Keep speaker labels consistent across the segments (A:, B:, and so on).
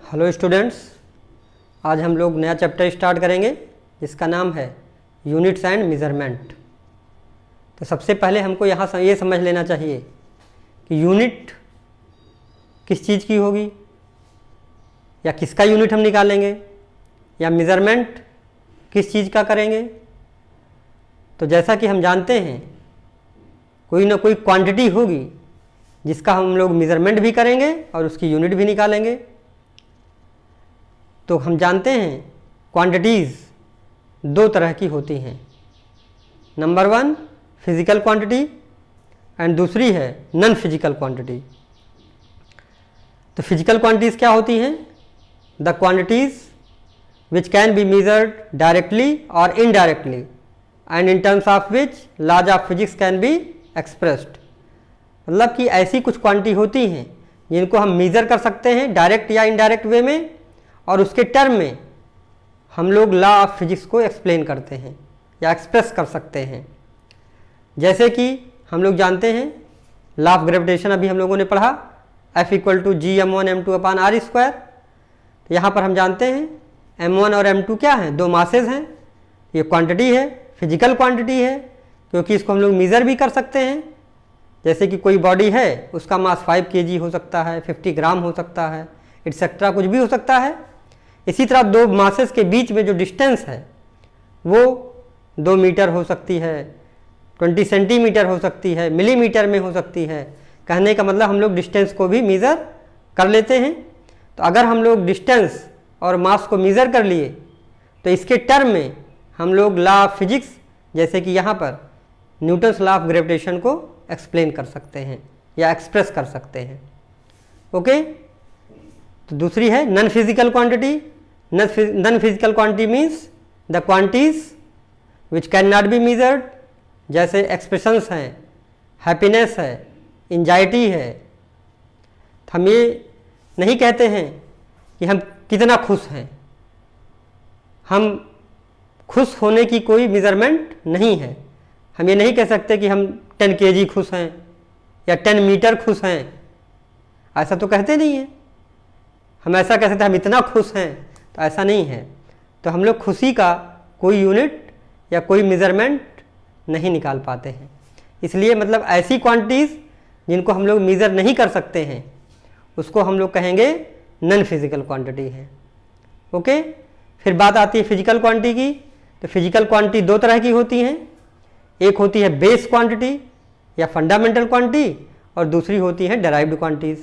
A: Hello students, आज हम लोग नया चैप्टर स्टार्ट करेंगे जिसका नाम है यूनिट्स एंड मेज़रमेंट। तो सबसे पहले हमको यहाँ ये समझ लेना चाहिए कि यूनिट किस चीज़ की होगी या किसका यूनिट हम निकालेंगे या मेज़रमेंट किस चीज़ का करेंगे। तो जैसा कि हम जानते हैं कोई ना कोई क्वांटिटी होगी जिसका हम लोग मेज़रमेंट भी करेंगे और उसकी यूनिट भी निकालेंगे। तो हम जानते हैं क्वांटिटीज़ दो तरह की होती हैं, नंबर 1 फिज़िकल क्वांटिटी एंड दूसरी है नॉन फिजिकल क्वांटिटी। तो फिजिकल क्वांटिटीज़ क्या होती हैं? The quantities which can be measured directly और indirectly and in terms of which laws of physics can be expressed. मतलब कि ऐसी कुछ क्वांटिटी होती हैं जिनको हम मेज़र कर सकते हैं डायरेक्ट या इनडायरेक्ट वे में, और उसके टर्म में हम लोग लॉ ऑफ फिजिक्स को एक्सप्लेन करते हैं या एक्सप्रेस कर सकते हैं। जैसे कि हम लोग जानते हैं लॉ ऑफ ग्रेविटेशन, अभी हम लोगों ने पढ़ा F = G m1m2/r²। यहाँ पर हम जानते हैं m1 और m2 क्या हैं? दो मासेस हैं। ये क्वांटिटी है, फिजिकल क्वांटिटी है, क्योंकि इसको हम लोग मेज़र भी कर सकते हैं। जैसे कि कोई बॉडी है, उसका मास 5 kg हो सकता है, 50 ग्राम हो सकता है, एटसेट्रा कुछ भी हो सकता है। इसी तरह दो मासेस के बीच में जो डिस्टेंस है वो 2 मीटर हो सकती है, 20 सेंटीमीटर हो सकती है, मिलीमीटर में हो सकती है। कहने का मतलब हम लोग डिस्टेंस को भी मेज़र कर लेते हैं। तो अगर हम लोग डिस्टेंस और मास को मेज़र कर लिए तो इसके टर्म में हम लोग लॉ ऑफ फिजिक्स, जैसे कि यहाँ पर न्यूटन्स लॉ ऑफ ग्रेविटेशन को एक्सप्लेन कर सकते हैं या एक्सप्रेस कर सकते हैं। ओके। तो दूसरी है non physical quantity. Non physical quantity means the quantities which can not be measured, जैसे एक्सप्रेशंस हैं, हैप्पीनेस है, एंजाइटी है। हम ये नहीं कहते हैं कि हम कितना खुश हैं। हम खुश होने की कोई मेज़रमेंट नहीं है। हम ये नहीं कह सकते कि हम 10 kg खुश हैं या 10 मीटर खुश हैं, ऐसा तो कहते नहीं हैं। हम ऐसा कह सकते हैं हम इतना खुश हैं, तो ऐसा नहीं है। तो हम लोग खुशी का कोई यूनिट या कोई मेज़रमेंट नहीं निकाल पाते हैं। इसलिए मतलब ऐसी क्वांटिटीज़ जिनको हम लोग मेज़र नहीं कर सकते हैं उसको हम लोग कहेंगे नॉन फिजिकल क्वांटिटी है। ओके। फिर बात आती है फिजिकल क्वांटिटी की। तो फिजिकल क्वांटिटी दो तरह की होती हैं, एक होती है बेस क्वांटिटी या फंडामेंटल क्वांटिटी और दूसरी होती है डेराइव्ड क्वांटिटीज़।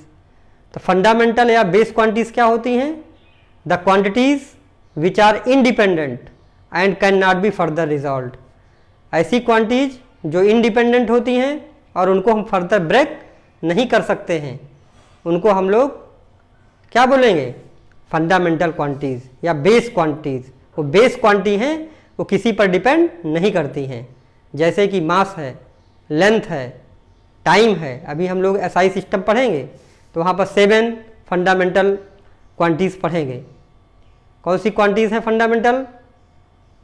A: तो फंडामेंटल या बेस क्वांटिटीज़ क्या होती हैं? The quantities which are independent and can not be further resolved. ऐसी क्वांटिटीज़ जो इंडिपेंडेंट होती हैं और उनको हम फर्दर ब्रेक नहीं कर सकते हैं, उनको हम लोग क्या बोलेंगे? फंडामेंटल क्वांटिटीज़ या बेस क्वांटिटीज़। वो बेस क्वांटिटी हैं, वो किसी पर डिपेंड नहीं करती हैं। जैसे कि मास है, लेंथ है, टाइम है। अभी हम लोग SI सिस्टम पढ़ेंगे तो वहाँ पर 7 फंडामेंटल क्वांटिटीज़ पढ़ेंगे। कौन सी क्वांटिटीज़ हैं fundamental?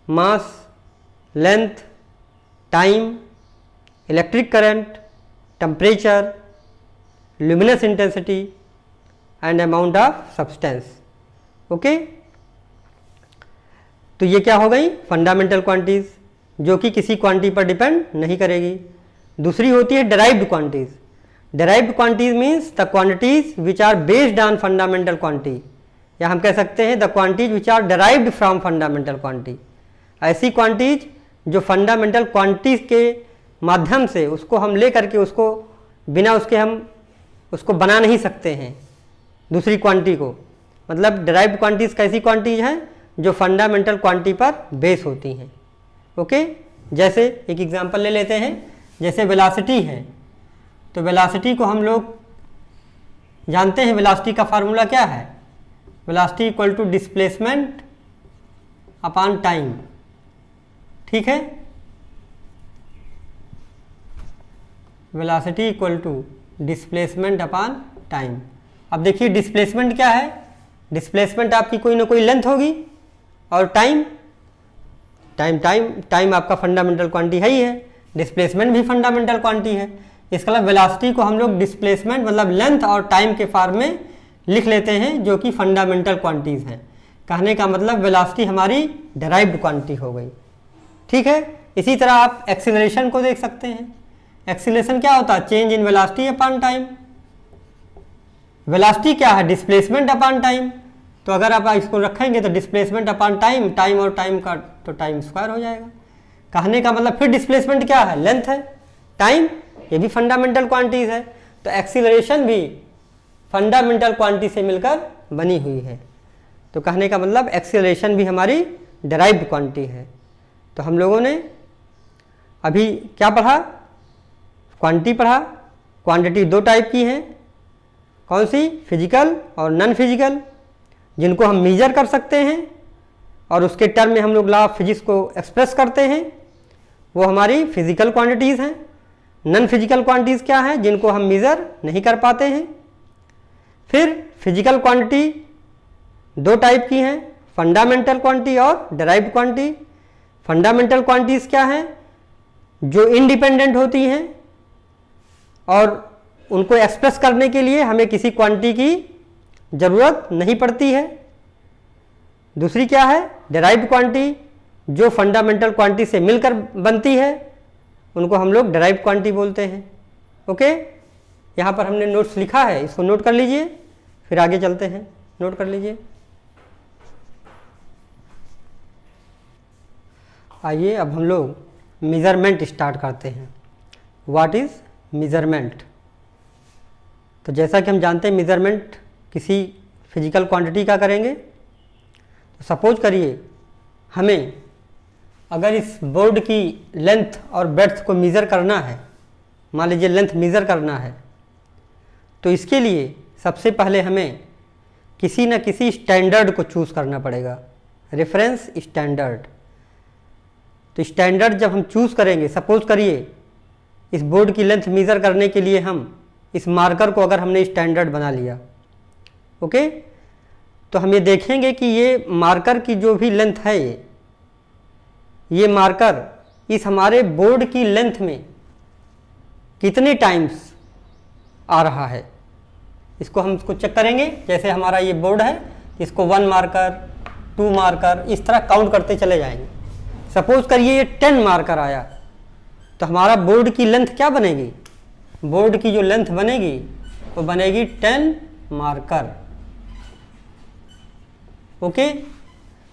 A: Mass, length, time, electric current, temperature, luminous intensity and amount of substance. Okay. तो ये क्या हो गई? फंडामेंटल क्वांटिटीज़, जो कि किसी क्वांटिटी पर डिपेंड नहीं करेगी। दूसरी होती है derived quantities. Derived quantities means the quantities which are based on fundamental quantity, या हम कह सकते हैं the quantities which are derived from fundamental quantity. ऐसी क्वांटिटीज़ जो फंडामेंटल क्वांटिटीज़ के माध्यम से उसको हम ले करके उसको बिना उसके हम उसको बना नहीं सकते हैं दूसरी क्वांटिटी को। मतलब डेराइव्ड क्वांटिटीज़ कैसी क्वांटिटीज़ हैं? जो फंडामेंटल क्वांटिटी पर बेस होती हैं। ओके। जैसे एक एग्जांपल ले लेते हैं, जैसे वेलोसिटी है। तो वेलोसिटी को हम लोग जानते हैं, वेलोसिटी का फार्मूला क्या है? Velocity = displacement upon time. ठीक है। Velocity = displacement upon time. अब देखिए डिस्प्लेसमेंट क्या है? डिस्प्लेसमेंट आपकी कोई ना कोई लेंथ होगी, और टाइम टाइम आपका फंडामेंटल क्वांटिटी है ही है। डिस्प्लेसमेंट भी फंडामेंटल क्वांटिटी है। इसका मतलब वेलोसिटी को हम लोग डिस्प्लेसमेंट मतलब लेंथ और टाइम के फॉर्म में लिख लेते हैं जो कि फंडामेंटल क्वांटिटीज़ हैं। कहने का मतलब वेलोसिटी हमारी डेराइव्ड क्वांटिटी हो गई, ठीक है। इसी तरह आप एक्सीलरेशन को देख सकते हैं। एक्सीलरेशन क्या होता है? Change in velocity upon time. Velocity क्या है? Displacement upon time. तो अगर आप इसको रखेंगे तो डिस्प्लेसमेंट अपॉन टाइम, टाइम और टाइम का तो टाइम स्क्वायर हो जाएगा। कहने का मतलब फिर डिस्प्लेसमेंट क्या है? लेंथ है। टाइम ये भी फंडामेंटल क्वांटिटीज है। तो एक्सीलरेशन भी फंडामेंटल क्वांटिटी से मिलकर बनी हुई है। तो कहने का मतलब एक्सीलरेशन भी हमारी डेराइव्ड क्वांटिटी है। तो हम लोगों ने अभी क्या पढ़ा? क्वांटिटी पढ़ा। क्वांटिटी दो टाइप की हैं, कौन सी? फिजिकल और नॉन फिजिकल, जिनको हम मेजर कर सकते हैं और उसके टर्म में हम लोग लॉ ऑफ फिजिक्स को एक्सप्रेस करते हैं, वो हमारी फिजिकल क्वांटिटीज़ हैं। नॉन फिजिकल क्वांटिटीज़ क्या हैं? जिनको हम मेजर नहीं कर पाते हैं। फिर फिजिकल क्वांटिटी दो टाइप की हैं, फंडामेंटल क्वांटिटी और डेराइव्ड क्वांटिटी। फंडामेंटल क्वांटिटीज़ क्या हैं? जो इंडिपेंडेंट होती हैं और उनको एक्सप्रेस करने के लिए हमें किसी क्वांटिटी की ज़रूरत नहीं पड़ती है। दूसरी क्या है? डेराइव्ड क्वांटिटी, जो फंडामेंटल क्वांटिटी से मिलकर बनती है, उनको हम लोग डेराइव्ड क्वांटिटी बोलते हैं। ओके, यहाँ पर हमने नोट्स लिखा है, इसको नोट कर लीजिए, फिर आगे चलते हैं। नोट कर लीजिए। आइए अब हम लोग मेज़रमेंट स्टार्ट करते हैं। What is measurement? तो जैसा कि हम जानते हैं मेज़रमेंट किसी फिजिकल क्वांटिटी का करेंगे। तो सपोज करिए हमें अगर इस बोर्ड की लेंथ और ब्रेड्थ को मेज़र करना है, मान लीजिए लेंथ मेज़र करना है, तो इसके लिए सबसे पहले हमें किसी न किसी स्टैंडर्ड को चूज़ करना पड़ेगा, रेफरेंस स्टैंडर्ड। तो स्टैंडर्ड जब हम चूज़ करेंगे, सपोज करिए इस बोर्ड की लेंथ मेज़र करने के लिए हम इस मार्कर को अगर हमने स्टैंडर्ड बना लिया, ओके, तो हम ये देखेंगे कि ये मार्कर की जो भी लेंथ है, ये मार्कर इस हमारे बोर्ड की लेंथ में कितने टाइम्स आ रहा है, इसको हम इसको चेक करेंगे। जैसे हमारा ये बोर्ड है, इसको 1 मार्कर, 2 मार्कर, इस तरह काउंट करते चले जाएंगे। सपोज करिए ये 10 मार्कर आया, तो हमारा बोर्ड की लेंथ क्या बनेगी? बोर्ड की जो लेंथ बनेगी वो बनेगी 10 मार्कर। ओके,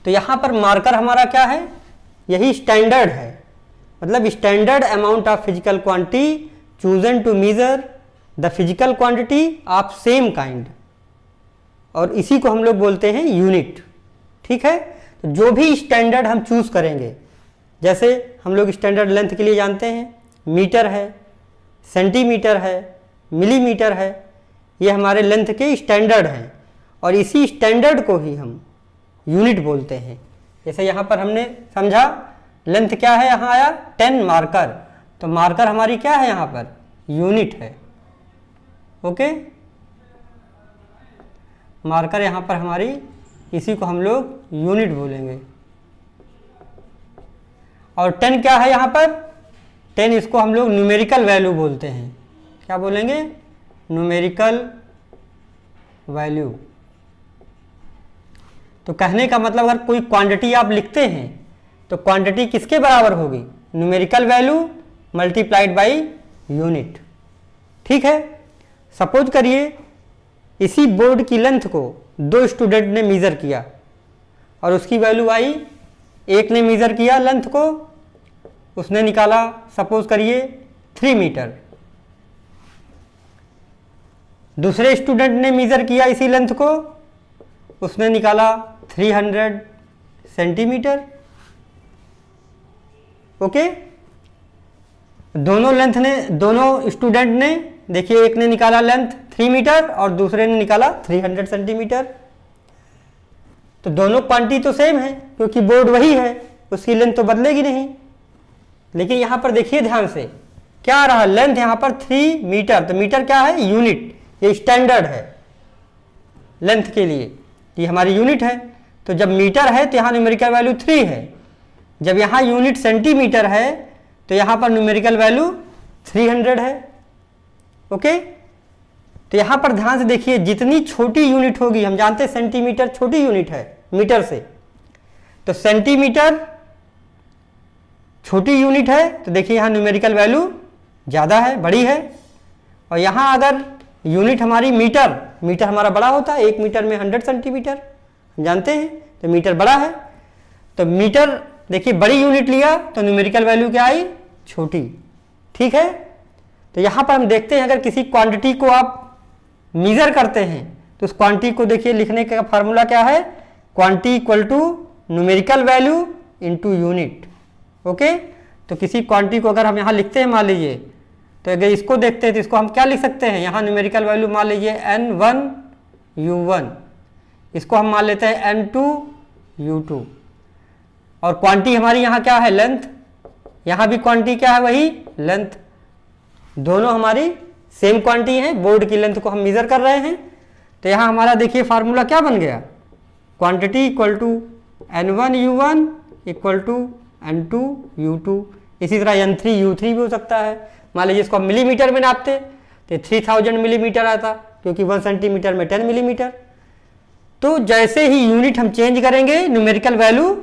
A: तो यहाँ पर मार्कर हमारा क्या है? यही स्टैंडर्ड है, मतलब standard amount of physical quantity chosen to measure the physical quantity of same kind, और इसी को हम लोग बोलते हैं यूनिट। ठीक है, तो जो भी स्टैंडर्ड हम चूज करेंगे, जैसे हम लोग स्टैंडर्ड लेंथ के लिए जानते हैं मीटर है, सेंटीमीटर है, मिलीमीटर है, ये हमारे लेंथ के स्टैंडर्ड हैं, और इसी स्टैंडर्ड को ही हम यूनिट बोलते हैं। जैसे यहाँ पर हमने समझा लेंथ क्या है, यहाँ आया 10 मार्कर, तो मार्कर हमारी क्या है? यहाँ पर यूनिट है। ओके, मार्कर यहाँ पर हमारी, इसी को हम लोग यूनिट बोलेंगे। और 10 क्या है यहाँ पर? 10 इसको हम लोग न्यूमेरिकल वैल्यू बोलते हैं। क्या बोलेंगे? Numerical value. तो कहने का मतलब अगर कोई क्वांटिटी आप लिखते हैं तो क्वांटिटी किसके बराबर होगी? Numerical value multiplied by unit. ठीक है, सपोज करिए इसी बोर्ड की लेंथ को 2 स्टूडेंट ने मेजर किया और उसकी वैल्यू आई, एक ने मेजर किया लेंथ को, उसने निकाला सपोज करिए 3 मीटर, दूसरे स्टूडेंट ने मेजर किया इसी लेंथ को, उसने निकाला 300 सेंटीमीटर। ओके, दोनों स्टूडेंट ने, देखिए एक ने निकाला लेंथ 3 मीटर और दूसरे ने निकाला 300 सेंटीमीटर। तो दोनों क्वांटिटी तो सेम है क्योंकि बोर्ड वही है, उसकी लेंथ तो बदलेगी नहीं। लेकिन यहाँ पर देखिए ध्यान से, क्या आ रहा? लेंथ यहाँ पर 3 मीटर, तो मीटर क्या है? यूनिट, ये स्टैंडर्ड है लेंथ के लिए, ये हमारी यूनिट है। तो जब मीटर है तो यहाँ न्यूमेरिकल वैल्यू 3 है, जब यहाँ यूनिट सेंटीमीटर है तो यहाँ पर न्यूमेरिकल वैल्यू 300 है। ओके, तो यहाँ पर ध्यान से देखिए, जितनी छोटी यूनिट होगी, हम जानते हैं सेंटीमीटर छोटी यूनिट है मीटर से, तो सेंटीमीटर छोटी यूनिट है, तो देखिए यहाँ न्यूमेरिकल वैल्यू ज़्यादा है, बड़ी है। और यहाँ अगर यूनिट हमारी मीटर, मीटर हमारा बड़ा होता है, 1 मीटर में 100 सेंटीमीटर हम जानते हैं, तो मीटर बड़ा है। तो मीटर देखिए बड़ी यूनिट लिया तो न्यूमेरिकल वैल्यू क्या आई, छोटी। ठीक है, तो यहाँ पर हम देखते हैं अगर किसी क्वांटिटी को आप मेजर करते हैं तो उस क्वांटिटी को देखिए लिखने का फार्मूला क्या है, quantity equal to numerical value into unit. Okay, तो किसी क्वांटिटी को अगर हम यहाँ लिखते हैं मान लीजिए, तो अगर इसको देखते हैं तो इसको हम क्या लिख सकते हैं, यहाँ न्यूमेरिकल वैल्यू मान लीजिए n1 u1, इसको हम मान लेते हैं n2 u2, और क्वांटिटी हमारी यहाँ क्या है, लेंथ, यहाँ भी क्वांटिटी क्या है, वही लेंथ, दोनों हमारी सेम क्वांटिटी है, बोर्ड की लेंथ को हम मेजर कर रहे हैं। तो यहाँ हमारा देखिए फार्मूला क्या बन गया, quantity equal to n1 u1 equal to n2 u2। इसी तरह n3 u3 भी हो सकता है। मान लीजिए इसको हम मिलीमीटर में नापते तो 3000 मिलीमीटर आता, क्योंकि 1 सेंटीमीटर में 10 मिलीमीटर। तो जैसे ही यूनिट हम चेंज करेंगे न्यूमेरिकल वैल्यू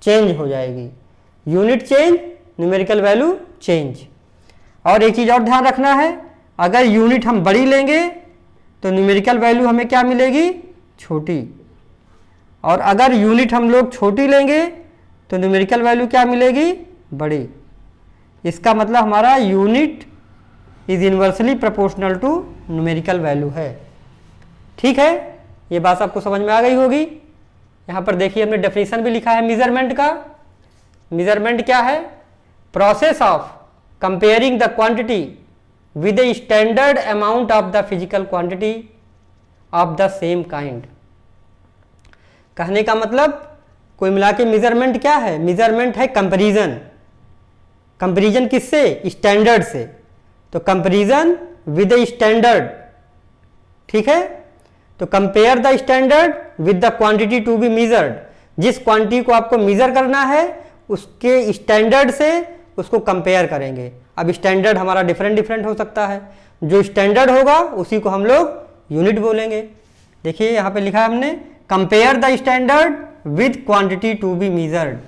A: चेंज हो जाएगी, unit change numerical value change. और एक चीज़ और ध्यान रखना है, अगर यूनिट हम बड़ी लेंगे तो न्यूमेरिकल वैल्यू हमें क्या मिलेगी, छोटी, और अगर यूनिट हम लोग छोटी लेंगे तो न्यूमेरिकल वैल्यू क्या मिलेगी, बड़ी। इसका मतलब हमारा unit is inversely proportional to numerical value है। ठीक है, ये बात आपको समझ में आ गई होगी। यहाँ पर देखिए हमने डेफिनेशन भी लिखा है मेजरमेंट का। मेजरमेंट क्या है, process of comparing the quantity with a standard amount of the physical quantity of the same kind। कहने का मतलब कोई मिला के मेजरमेंट क्या है, मेजरमेंट है कंपैरिजन। कंपैरिजन किससे, स्टैंडर्ड से। तो कंपैरिजन विद द स्टैंडर्ड, ठीक है। तो compare the standard with the quantity to be measured, जिस क्वांटिटी को आपको मेजर करना है उसके स्टैंडर्ड से उसको कंपेयर करेंगे। अब स्टैंडर्ड हमारा डिफरेंट हो सकता है, जो स्टैंडर्ड होगा उसी को हम लोग यूनिट बोलेंगे। देखिए यहाँ पे लिखा है हमने, compare the standard with quantity to be measured,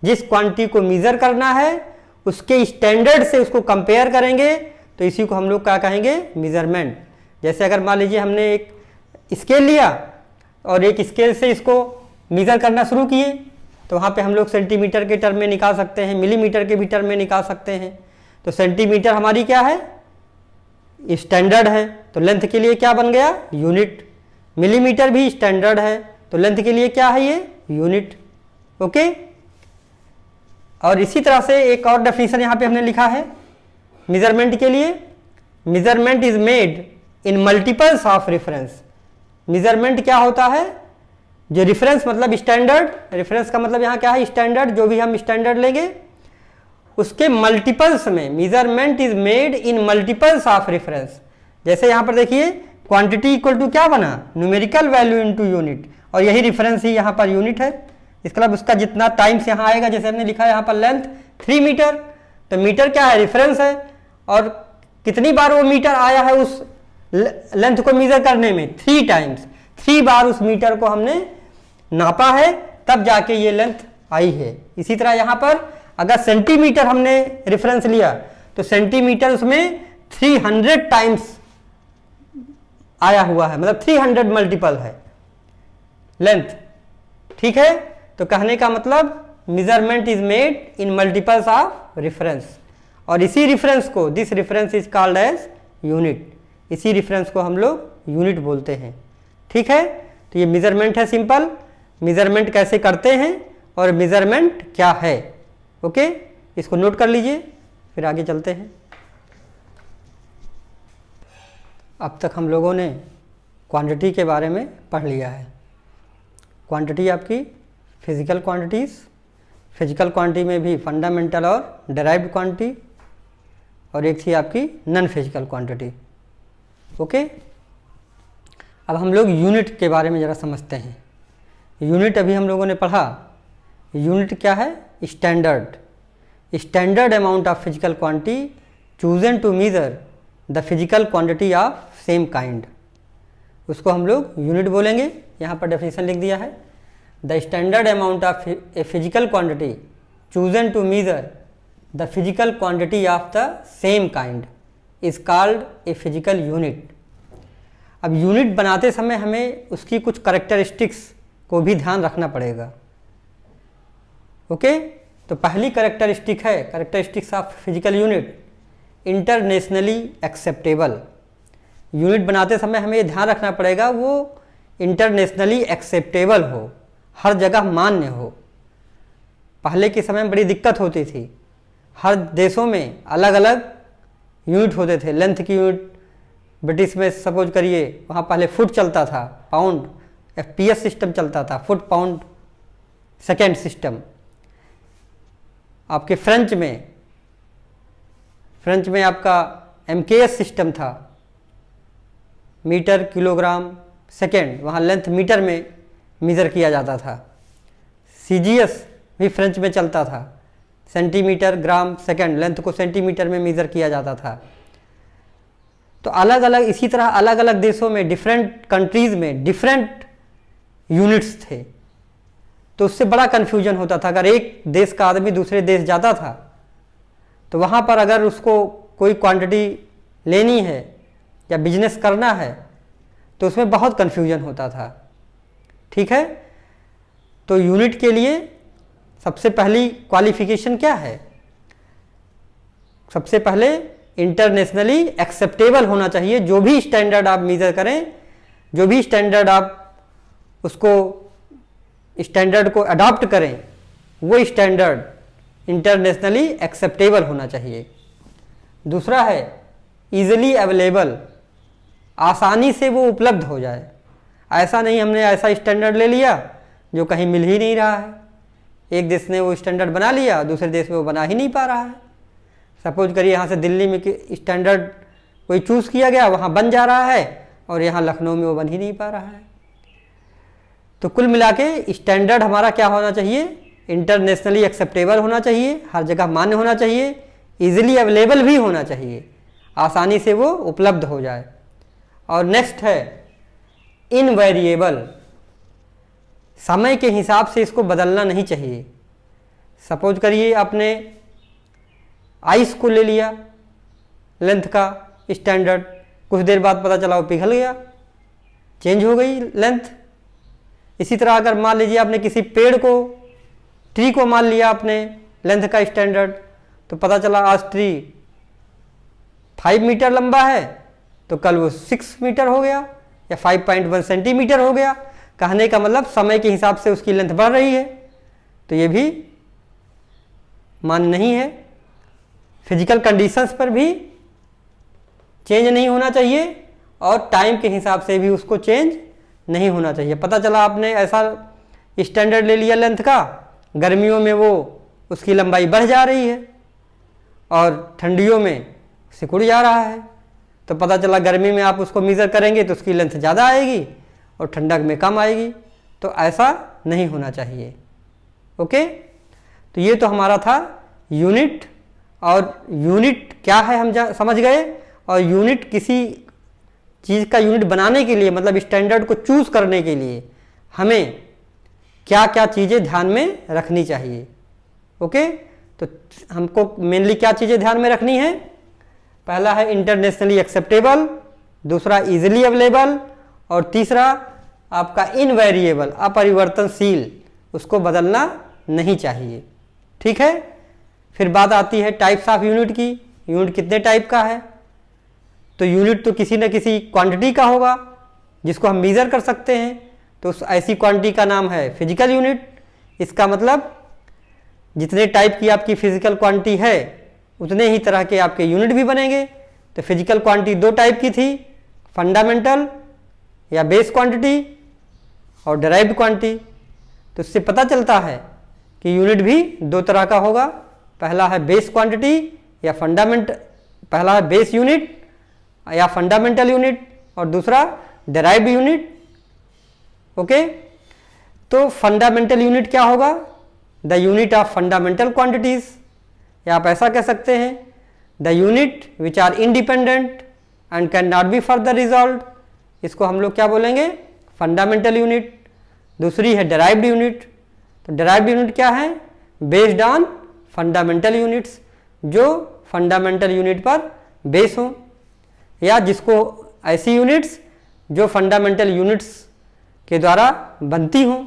A: जिस क्वांटिटी को मेजर करना है उसके स्टैंडर्ड से उसको कंपेयर करेंगे, तो इसी को हम लोग क्या कहेंगे, मेजरमेंट। जैसे अगर मान लीजिए हमने एक स्केल लिया और एक स्केल से इसको मेजर करना शुरू किए, तो वहाँ पे हम लोग सेंटीमीटर के टर्म में निकाल सकते हैं, मिलीमीटर के भी टर्म में निकाल सकते हैं। तो सेंटीमीटर हमारी क्या है, स्टैंडर्ड है, तो लेंथ के लिए क्या बन गया, यूनिट। मिलीमीटर भी स्टैंडर्ड है, तो लेंथ के लिए क्या है, ये यूनिट। ओके, और इसी तरह से एक और डेफिनेशन यहाँ पे हमने लिखा है मेजरमेंट के लिए। Measurement is made in multiples of reference. Measurement क्या होता है, जो रेफरेंस मतलब स्टैंडर्ड, रेफरेंस का मतलब यहाँ क्या है, स्टैंडर्ड, जो भी हम स्टैंडर्ड लेंगे उसके मल्टीपल्स में। Measurement is made in multiples of reference. जैसे यहाँ पर देखिए क्वांटिटी इक्वल टू क्या बना, न्यूमेरिकल वैल्यू इनटू यूनिट, और यही रेफरेंस ही यहाँ पर यूनिट है। इसका मतलब उसका जितना टाइम्स यहाँ आएगा, जैसे हमने लिखा है यहाँ पर लेंथ 3 मीटर, तो मीटर क्या है, रेफरेंस है, और कितनी बार वो मीटर आया है उस लेंथ को मेजर करने में, 3 टाइम्स, 3 बार उस मीटर को हमने नापा है, तब जाके ये लेंथ आई है। इसी तरह यहाँ पर अगर सेंटीमीटर हमने रेफरेंस लिया तो सेंटीमीटर उसमें 300 टाइम्स आया हुआ है, मतलब 300 मल्टीपल है लेंथ। ठीक है, तो कहने का मतलब measurement is made in multiples of reference, और इसी रेफरेंस को, this reference is called as unit. इसी रेफरेंस को हम लोग यूनिट बोलते हैं। ठीक है, तो ये मेजरमेंट है सिंपल। मेजरमेंट कैसे करते हैं और मेजरमेंट क्या है, ओके, इसको नोट कर लीजिए, फिर आगे चलते हैं। अब तक हम लोगों ने क्वांटिटी के बारे में पढ़ लिया है। क्वांटिटी आपकी फिजिकल क्वांटिटीज़, फिजिकल क्वांटिटी में भी फंडामेंटल और डेराइव्ड क्वांटिटी, और एक थी आपकी नॉन फिजिकल क्वांटिटी। ओके, अब हम लोग यूनिट के बारे में ज़रा समझते हैं। यूनिट अभी हम लोगों ने पढ़ा, यूनिट क्या है, standard, standard amount of physical quantity chosen to measure the physical quantity of same kind. उसको हम लोग यूनिट बोलेंगे। यहाँ पर डेफिनेशन लिख दिया है, the standard amount of a physical quantity chosen to measure the physical quantity of the same kind is called a physical unit. अब यूनिट बनाते समय हमें उसकी कुछ करेक्टरिस्टिक्स को भी ध्यान रखना पड़ेगा। ओके, तो पहली करेक्टरिस्टिक है characteristics of physical unit, internationally acceptable. Unit बनाते समय हमें ये ध्यान रखना पड़ेगा वो इंटरनेशनली एक्सेप्टेबल हो, हर जगह मान्य हो। पहले के समय में बड़ी दिक्कत होती थी, हर देशों में अलग अलग यूनिट होते थे। लेंथ की यूनिट ब्रिटिश में सपोज करिए, वहाँ पहले फुट चलता था, पाउंड, FPS सिस्टम चलता था, फुट पाउंड सेकेंड सिस्टम। आपके फ्रेंच में आपका MKS सिस्टम था, मीटर किलोग्राम सेकेंड, वहाँ लेंथ मीटर में मेज़र किया जाता था। CGS भी फ्रेंच में चलता था, सेंटीमीटर ग्राम सेकेंड, लेंथ को सेंटीमीटर में मेज़र किया जाता था। तो अलग अलग, इसी तरह अलग अलग देशों में, डिफरेंट कंट्रीज़ में डिफरेंट यूनिट्स थे, तो उससे बड़ा कन्फ्यूजन होता था। अगर एक देश का आदमी दूसरे देश जाता था तो वहाँ पर अगर उसको कोई क्वांटिटी लेनी है या बिजनेस करना है तो उसमें बहुत कन्फ्यूजन होता था। ठीक है, तो यूनिट के लिए सबसे पहली क्वालिफिकेशन क्या है? सबसे पहले इंटरनेशनली एक्सेप्टेबल होना चाहिए। जो भी स्टैंडर्ड आप मेज़र करें, जो भी स्टैंडर्ड आप उसको स्टैंडर्ड को अडॉप्ट करें, वो स्टैंडर्ड इंटरनेशनली एक्सेप्टेबल होना चाहिए। दूसरा है ईजिली अवेलेबल, आसानी से वो उपलब्ध हो जाए। ऐसा नहीं हमने ऐसा स्टैंडर्ड ले लिया जो कहीं मिल ही नहीं रहा है। एक देश ने वो स्टैंडर्ड बना लिया, दूसरे देश में वो बना ही नहीं पा रहा है। सपोज करिए यहाँ से दिल्ली में स्टैंडर्ड कोई चूज़ किया गया, वहाँ बन जा रहा है, और यहाँ लखनऊ में वो बन ही नहीं पा रहा है। तो कुल मिला के स्टैंडर्ड हमारा क्या होना चाहिए? इंटरनेशनली एक्सेप्टेबल होना चाहिए, हर जगह मान्य होना चाहिए, ईजिली अवेलेबल भी होना चाहिए, आसानी से वो उपलब्ध हो जाए। और नेक्स्ट है इनवेरिएबल, समय के हिसाब से इसको बदलना नहीं चाहिए। सपोज करिए आपने आइस को ले लिया लेंथ का स्टैंडर्ड, कुछ देर बाद पता चला वो पिघल गया, चेंज हो गई लेंथ। इसी तरह अगर मान लीजिए आपने किसी पेड़ को, ट्री को मान लिया आपने लेंथ का स्टैंडर्ड, तो पता चला आज ट्री 5 मीटर लंबा है तो कल वो 6 मीटर हो गया या 5.1 सेंटीमीटर हो गया। कहने का मतलब समय के हिसाब से उसकी लेंथ बढ़ रही है, तो ये भी मान्य नहीं है। फिजिकल कंडीशंस पर भी चेंज नहीं होना चाहिए और टाइम के हिसाब से भी उसको चेंज नहीं होना चाहिए। पता चला आपने ऐसा स्टैंडर्ड ले लिया लेंथ का, गर्मियों में वो उसकी लंबाई बढ़ जा रही है और ठंडियों में सिकुड़ जा रहा है, तो पता चला गर्मी में आप उसको मेज़र करेंगे तो उसकी लेंथ ज़्यादा आएगी और ठंडक में कम आएगी। तो ऐसा नहीं होना चाहिए। ओके, तो ये तो हमारा था यूनिट। और यूनिट क्या है हम समझ गए, और यूनिट किसी चीज़ का यूनिट बनाने के लिए, मतलब स्टैंडर्ड को चूज़ करने के लिए हमें क्या क्या चीज़ें ध्यान में रखनी चाहिए। ओके, तो हमको मेनली क्या चीज़ें ध्यान में रखनी है? पहला है इंटरनेशनली एक्सेप्टेबल, दूसरा इजीली अवेलेबल, और तीसरा आपका इनवेरिएबल, अपरिवर्तनशील, उसको बदलना नहीं चाहिए। ठीक है, फिर बात आती है टाइप्स ऑफ यूनिट की। यूनिट कितने टाइप का है? तो यूनिट तो किसी न किसी क्वांटिटी का होगा जिसको हम मेज़र कर सकते हैं, तो उस ऐसी क्वांटिटी का नाम है फिजिकल यूनिट। इसका मतलब जितने टाइप की आपकी फिजिकल क्वांटिटी है उतने ही तरह के आपके यूनिट भी बनेंगे। तो फिजिकल क्वांटिटी 2 टाइप की थी, फंडामेंटल या बेस क्वांटिटी और डिराइव्ड क्वांटिटी। तो इससे पता चलता है कि यूनिट भी 2 तरह का होगा। पहला है बेस क्वांटिटी या पहला है बेस यूनिट या फंडामेंटल यूनिट, और दूसरा डिराइव्ड यूनिट। ओके, तो फंडामेंटल यूनिट क्या होगा? The unit of fundamental quantities, या आप ऐसा कह सकते हैं the unit which are independent and can not be further resolve इसको हम लोग क्या बोलेंगे, फंडामेंटल यूनिट। दूसरी है डेराइव्ड यूनिट। तो डेराइव्ड यूनिट क्या है, बेस्ड ऑन फंडामेंटल यूनिट्स, जो फंडामेंटल यूनिट पर बेस हो, या जिसको ऐसी यूनिट्स जो फंडामेंटल यूनिट्स के द्वारा बनती हों।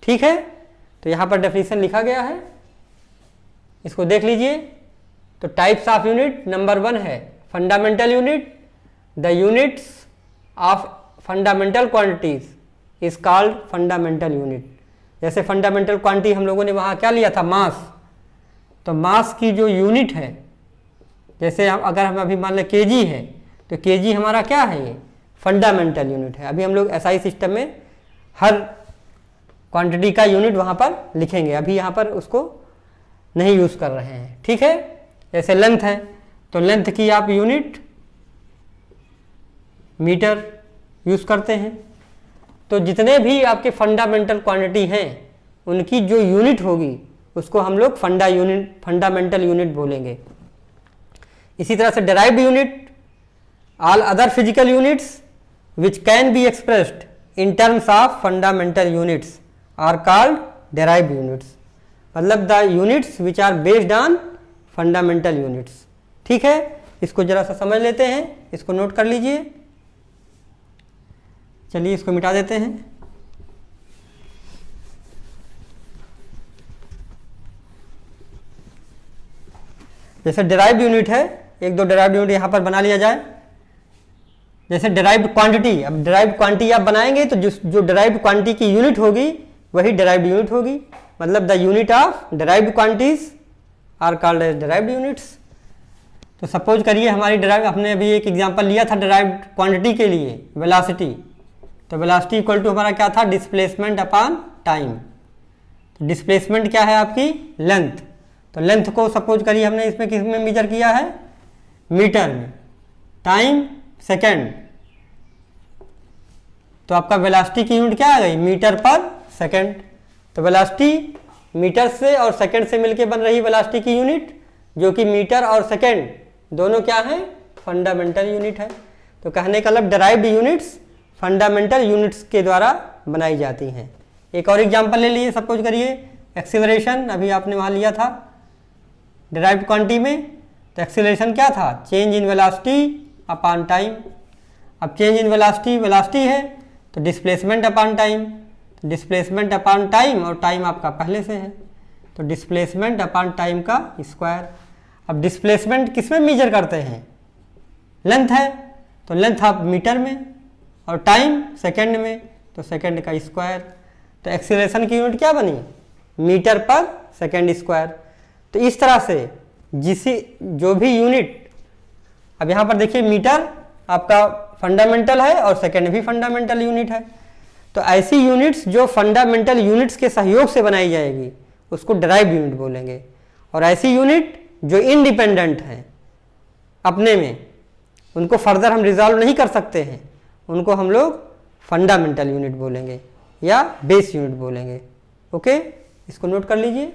A: ठीक है, तो यहाँ पर डेफिनेशन लिखा गया है, इसको देख लीजिए। तो टाइप्स ऑफ यूनिट, नंबर 1 है fundamental unit. The units of fundamental quantities is called fundamental unit. जैसे फंडामेंटल क्वांटिटी हम लोगों ने वहाँ क्या लिया था, मास। तो मास की जो यूनिट है, जैसे अगर हम अभी मान लें केजी है, तो केजी हमारा क्या है, ये फंडामेंटल यूनिट है। अभी हम लोग एसआई सिस्टम में हर क्वांटिटी का यूनिट वहाँ पर लिखेंगे, अभी यहाँ पर उसको नहीं यूज़ कर रहे हैं। ठीक है, जैसे लेंथ है, तो लेंथ की आप यूनिट मीटर यूज़ करते हैं। तो जितने भी आपके फंडामेंटल क्वांटिटी हैं, उनकी जो यूनिट होगी उसको हम लोग फंडामेंटल यूनिट बोलेंगे। इसी तरह से derived unit, all other physical units which can be expressed in terms of fundamental units are called derived units. मतलब the units which are based on fundamental units. ठीक है, इसको जरा सा समझ लेते हैं, इसको नोट कर लीजिए। चलिए इसको मिटा देते हैं। जैसे डेराइव्ड यूनिट है, एक दो डेराइव्ड यूनिट यहाँ पर बना लिया जाए। जैसे डेराइव्ड क्वांटिटी, अब डेराइव्ड क्वांटिटी आप बनाएंगे तो जो डेराइव्ड क्वांटिटी की यूनिट होगी वही डेराइव्ड यूनिट होगी। मतलब the unit of derived quantities are called as derived units. तो सपोज करिए हमारी डेराइव्ड, हमने अभी एक एग्जांपल लिया था डेराइव्ड क्वांटिटी के लिए, वेलोसिटी। तो वेलोसिटी इक्वल टू हमारा क्या था, डिस्प्लेसमेंट अपॉन टाइम। तो डिस्प्लेसमेंट क्या है आपकी, लेंथ। तो लेंथ को सपोज करिए हमने इसमें किस में मेजर किया है, मीटर में। टाइम सेकेंड, तो आपका वेलोसिटी की यूनिट क्या आ गई, मीटर पर सेकेंड। तो वेलोसिटी मीटर से और सेकेंड से मिलकर बन रही वेलोसिटी की यूनिट, जो कि मीटर और सेकेंड दोनों क्या है, फंडामेंटल यूनिट है। तो कहने का मतलब डेराइव्ड यूनिट्स फंडामेंटल यूनिट्स के द्वारा बनाई जाती हैं। एक और एग्जांपल ले लिए, सपोज करिए एक्सीलरेशन, अभी आपने वहाँ लिया था डेराइव्ड क्वांटिटी में। तो एक्सीलरेशन क्या था, change in velocity upon time. अब चेंज इन वेलोसिटी है, तो displacement upon time. Displacement upon time, और टाइम आपका पहले से है, तो डिस्प्लेसमेंट अपॉन टाइम का स्क्वायर। अब डिस्प्लेसमेंट किस में मेजर करते हैं, लेंथ है, तो लेंथ आप मीटर में, और टाइम सेकेंड में, तो सेकेंड का स्क्वायर। तो एक्सीलरेशन की यूनिट क्या बनी, मीटर पर सेकेंड स्क्वायर। तो इस तरह से जो भी यूनिट, अब यहाँ पर देखिए मीटर आपका फंडामेंटल है और सेकेंड भी फंडामेंटल यूनिट है। तो ऐसी यूनिट्स जो फंडामेंटल यूनिट्स के सहयोग से बनाई जाएगी उसको डेराइव्ड यूनिट बोलेंगे। और ऐसी यूनिट जो इंडिपेंडेंट हैं अपने में, उनको फर्दर हम रिजॉल्व नहीं कर सकते हैं, उनको हम लोग फंडामेंटल यूनिट बोलेंगे या बेस यूनिट बोलेंगे। ओके, इसको नोट कर लीजिए।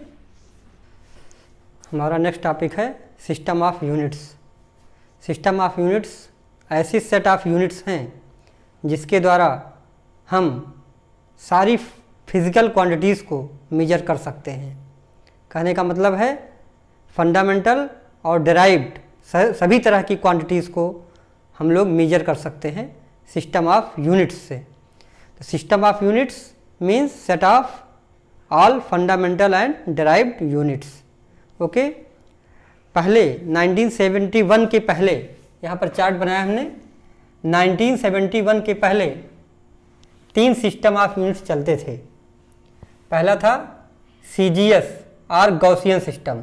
A: हमारा नेक्स्ट टॉपिक है system of units. System of units ऐसी सेट ऑफ यूनिट्स हैं जिसके द्वारा हम सारी फिजिकल क्वांटिटीज़ को मेजर कर सकते हैं। कहने का मतलब है फंडामेंटल और डेराइव्ड सभी तरह की क्वांटिटीज़ को हम लोग मेजर कर सकते हैं सिस्टम ऑफ यूनिट्स से। तो system of units means set of all fundamental and derived units. Okay, पहले 1971 के पहले, यहाँ पर चार्ट बनाया हमने, 1971 के पहले 3 सिस्टम ऑफ यूनिट्स चलते थे। पहला था CGS और गॉसियन सिस्टम,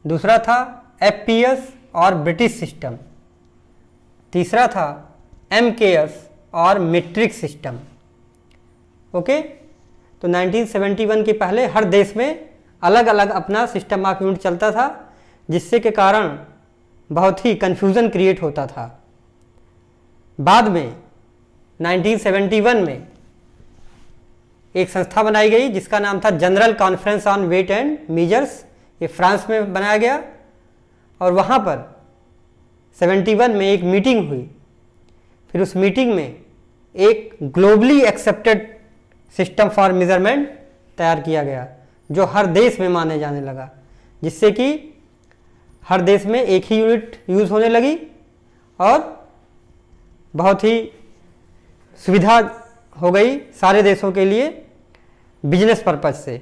A: दूसरा था FPS और ब्रिटिश सिस्टम, तीसरा था MKS और मीट्रिक सिस्टम। ओके, तो 1971 के पहले हर देश में अलग अलग अपना सिस्टम ऑफ यूनिट चलता था, जिससे के कारण बहुत ही कन्फ्यूज़न क्रिएट होता था। बाद में 1971 में एक संस्था बनाई गई जिसका नाम था general conference on weight and measures. ये फ्रांस में बनाया गया और वहाँ पर 71 में एक मीटिंग हुई। फिर उस मीटिंग में एक globally accepted system for measurement तैयार किया गया जो हर देश में माने जाने लगा, जिससे कि हर देश में एक ही यूनिट यूज़ होने लगी और बहुत ही सुविधा हो गई सारे देशों के लिए बिजनेस पर्पज से।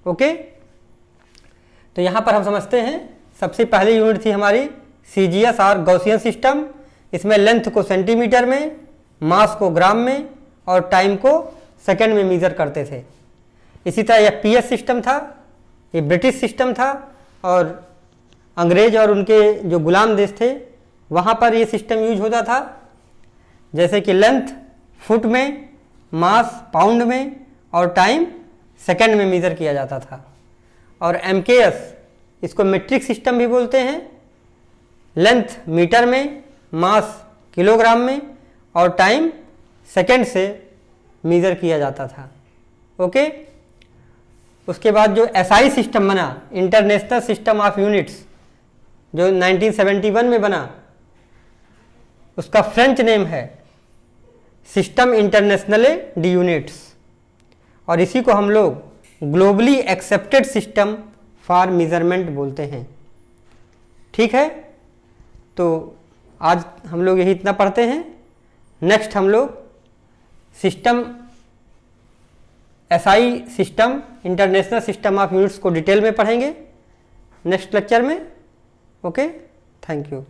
A: ओके, तो यहाँ पर हम समझते हैं सबसे पहली यूनिट थी हमारी CGS और गॉसियन सिस्टम। इसमें लेंथ को सेंटीमीटर में, मास को ग्राम में और टाइम को सेकंड में मेजर करते थे। इसी तरह यह PS सिस्टम था, ये ब्रिटिश सिस्टम था और अंग्रेज और उनके जो गुलाम देश थे वहाँ पर ये सिस्टम यूज होता था। जैसे कि लेंथ फुट में, मास पाउंड में और टाइम सेकंड में मेजर किया जाता था। और MKS इसको मीट्रिक सिस्टम भी बोलते हैं। लेंथ मीटर में, मास किलोग्राम में और टाइम सेकंड से मेजर किया जाता था। ओके, उसके बाद जो SI सिस्टम बना, इंटरनेशनल सिस्टम ऑफ यूनिट्स, जो 1971 में बना, उसका फ्रेंच नेम है सिस्टम इंटरनेशनले डी यूनिट्स और इसी को हम लोग globally accepted system for measurement बोलते हैं। ठीक है, तो आज हम लोग यही इतना पढ़ते हैं। नेक्स्ट हम लोग system SI system international system of units को डिटेल में पढ़ेंगे नेक्स्ट लेक्चर में। Okay, thank you.